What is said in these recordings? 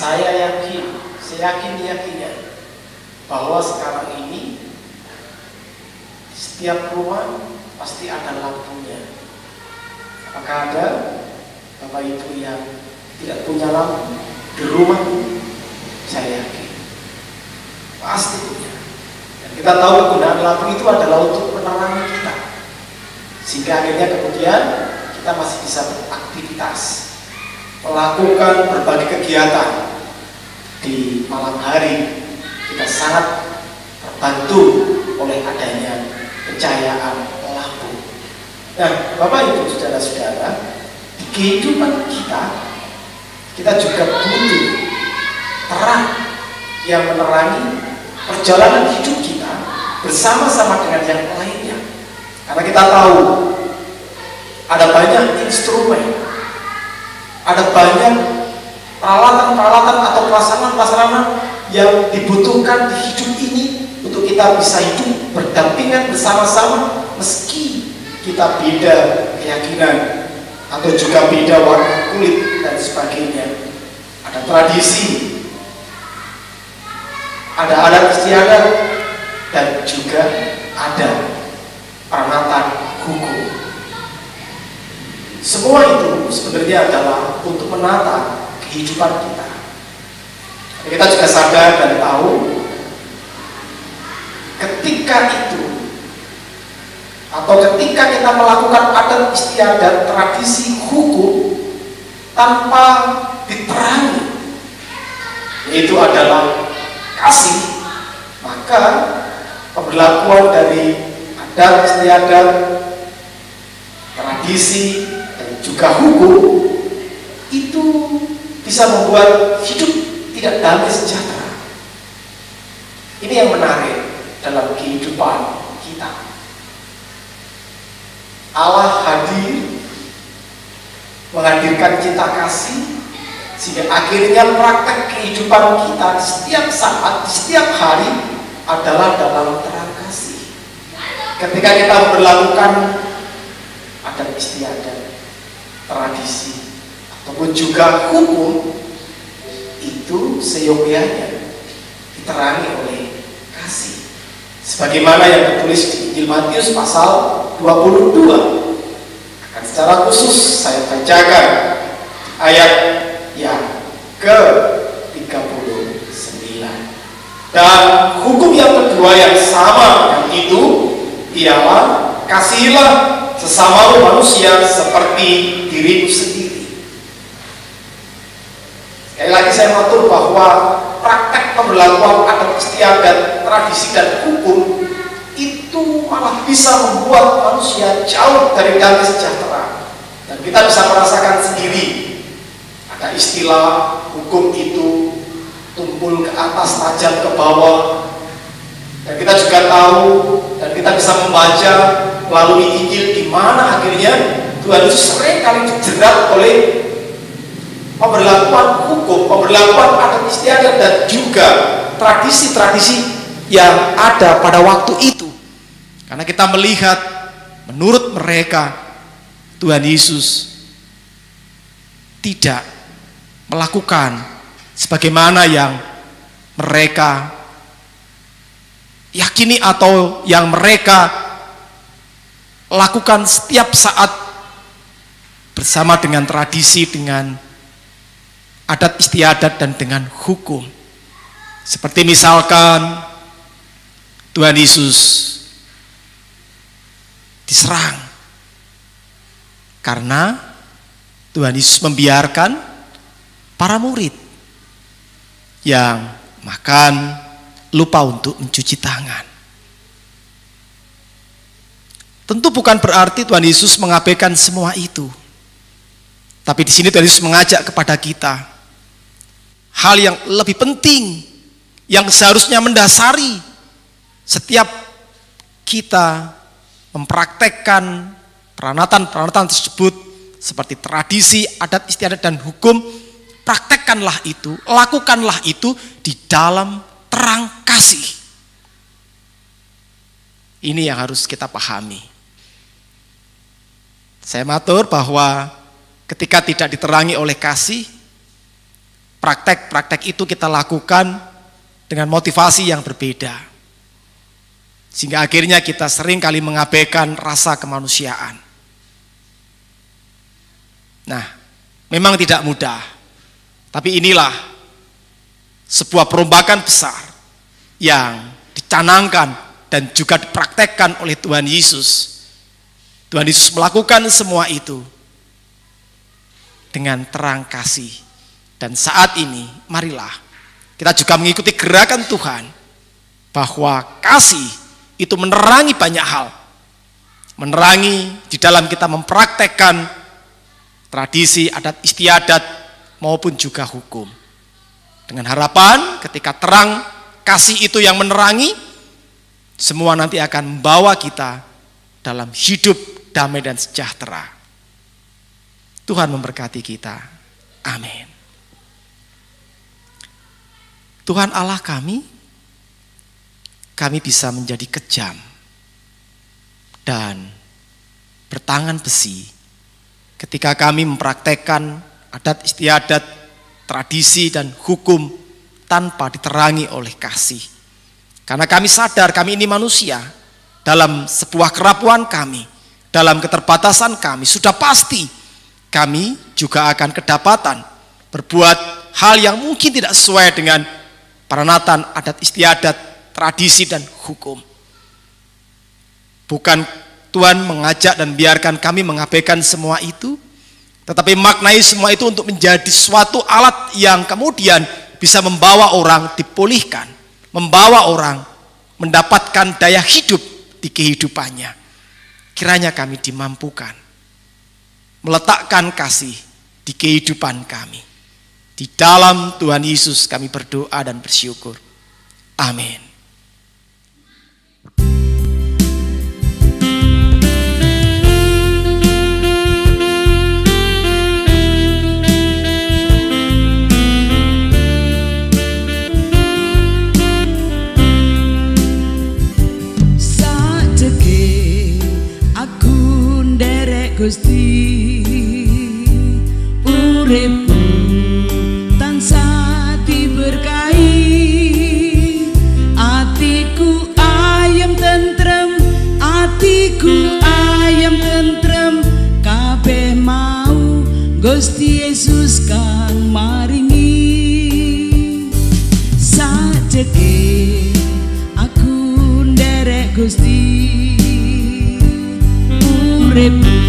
saya yakin bahwa sekarang ini setiap rumah pasti ada lampunya. Apakah ada Bapak Ibu yang tidak punya lampu di rumah? Saya yakin pasti punya. Dan kita tahu kegunaan lampu itu adalah untuk menerangi kita, sehingga akhirnya kemudian kita masih bisa beraktivitas, melakukan berbagai kegiatan. Di malam hari kita sangat terbantu oleh adanya pencahayaan lampu. Nah, Bapak Ibu saudara-saudara, di kehidupan kita juga butuh terang yang menerangi perjalanan hidup kita bersama-sama dengan yang lainnya. Karena kita tahu ada banyak instrumen, ada banyak peralatan-peralatan atau prasarana-prasarana yang dibutuhkan di hidup ini untuk kita bisa hidup berdampingan bersama-sama meski kita beda keyakinan atau juga beda warna kulit dan sebagainya. Ada tradisi, ada adat istiadat, dan juga ada peralatan hukum. Semua itu sebenarnya adalah untuk menata kehidupan kita. Kita juga sadar dan tahu ketika itu atau ketika kita melakukan adat istiadat, tradisi, hukum tanpa diterangi, yaitu adalah kasih, maka pemberlakuan dari adat istiadat, tradisi, dan juga hukum itu bisa membuat hidup tidak damai sejahtera. Ini yang menarik dalam kehidupan kita. Allah hadir menghadirkan cinta kasih, sehingga akhirnya praktek kehidupan kita di setiap saat, di setiap hari adalah dalam terang kasih. Ketika kita melakukan adat istiadat, tradisi, ataupun juga hukum, itu seyogyanya diterangi oleh kasih. Sebagaimana yang tertulis di Injil Matius pasal 22. Akan secara khusus saya bacakan ayat yang ke-39. Dan hukum yang kedua yang sama yang itu ialah kasihilah sesamamu manusia seperti dirimu sendiri. Sekali lagi saya mengatur bahwa praktek pemberlakuan adat istiadat, tradisi, dan hukum itu malah bisa membuat manusia jauh dari damai sejahtera. Dan kita bisa merasakan sendiri, ada istilah hukum itu tumpul ke atas, tajam ke bawah. Dan kita juga tahu dan kita bisa membaca melalui Injil di mana akhirnya Tuhan Yesus sering kali dijerat oleh pemberlakuan hukum, pemberlakuan adat istiadat, dan juga tradisi-tradisi yang ada pada waktu itu. Karena kita melihat menurut mereka Tuhan Yesus tidak melakukan sebagaimana yang mereka yakini atau yang mereka lakukan setiap saat bersama dengan tradisi, dengan adat istiadat, dan dengan hukum. Seperti misalkan Tuhan Yesus diserang karena Tuhan Yesus membiarkan para murid yang makan lupa untuk mencuci tangan. Tentu bukan berarti Tuhan Yesus mengabaikan semua itu. Tapi di sini Tuhan Yesus mengajak kepada kita hal yang lebih penting, yang seharusnya mendasari setiap kita mempraktekkan peranatan-peranatan tersebut seperti tradisi, adat istiadat, dan hukum. Praktekkanlah itu, lakukanlah itu di dalam terang kasih. Ini yang harus kita pahami. Saya matur bahwa ketika tidak diterangi oleh kasih, praktek-praktek itu kita lakukan dengan motivasi yang berbeda. Sehingga akhirnya kita sering kali mengabaikan rasa kemanusiaan. Nah, memang tidak mudah. Tapi inilah sebuah perombakan besar yang dicanangkan dan juga dipraktekkan oleh Tuhan Yesus. Tuhan Yesus melakukan semua itu dengan terang kasih. Dan saat ini, marilah kita juga mengikuti gerakan Tuhan bahwa kasih itu menerangi banyak hal. Menerangi di dalam kita mempraktekkan tradisi, adat istiadat maupun juga hukum. Dengan harapan ketika terang kasih itu yang menerangi, semua nanti akan membawa kita dalam hidup damai dan sejahtera. Tuhan memberkati kita. Amin. Tuhan Allah kami bisa menjadi kejam dan bertangan besi ketika kami mempraktekkan adat istiadat, tradisi dan hukum tanpa diterangi oleh kasih. Karena kami sadar kami ini manusia, dalam sebuah kerapuan kami, dalam keterbatasan kami, sudah pasti kami juga akan kedapatan berbuat hal yang mungkin tidak sesuai dengan peranatan adat istiadat, tradisi dan hukum. Bukan Tuhan mengajak dan biarkan kami mengabaikan semua itu, tetapi maknai semua itu untuk menjadi suatu alat yang kemudian bisa membawa orang dipulihkan, membawa orang mendapatkan daya hidup di kehidupannya. Kiranya kami dimampukan meletakkan kasih di kehidupan kami. Di dalam Tuhan Yesus kami berdoa dan bersyukur. Amin. Gusti uripku tansah diberkahi, atiku ayem tentrem, atiku ayem tentrem, kabeh mau Gusti Yesus kang maringi. Sajeke aku nderek Gusti uripku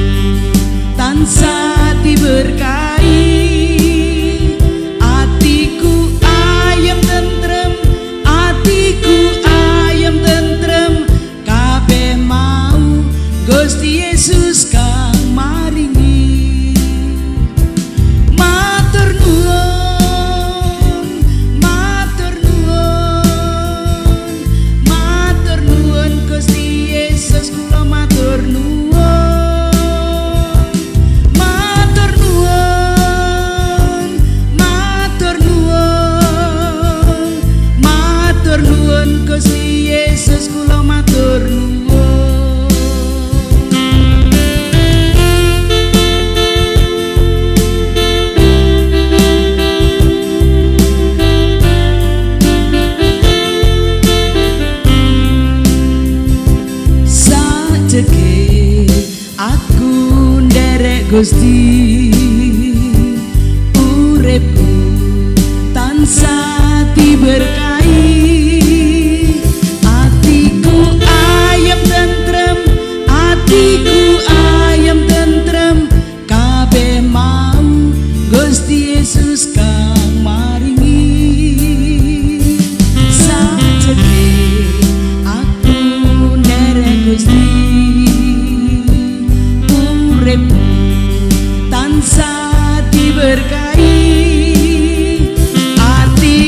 tansah diberkahi, atiku ayem tentrem, atiku ayem tentrem, kabeh mau Gusti Yesus kang maringi. Matur nuwun, matur nuwun, matur nuwun Gusti Yesus, kula matur nuwun. Gusti Yesus kula matur nuwun. Sajeke aku nderek Gusti, uripku tansah diberkahi, atiku ayem tentrem, kabeh mau Gusti Yesus kang maringi. Sajeke aku nderek Gusti, uripku tansah diberkahi, atiku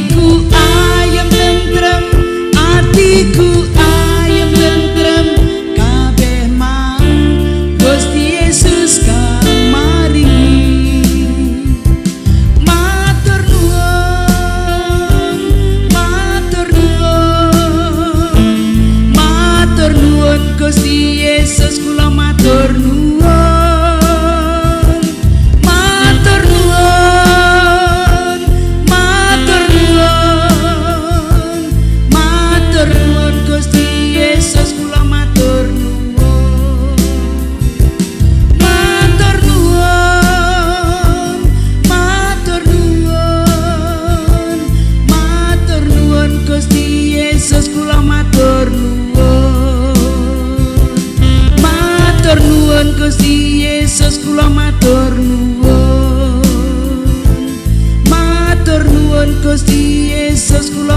Yesus kula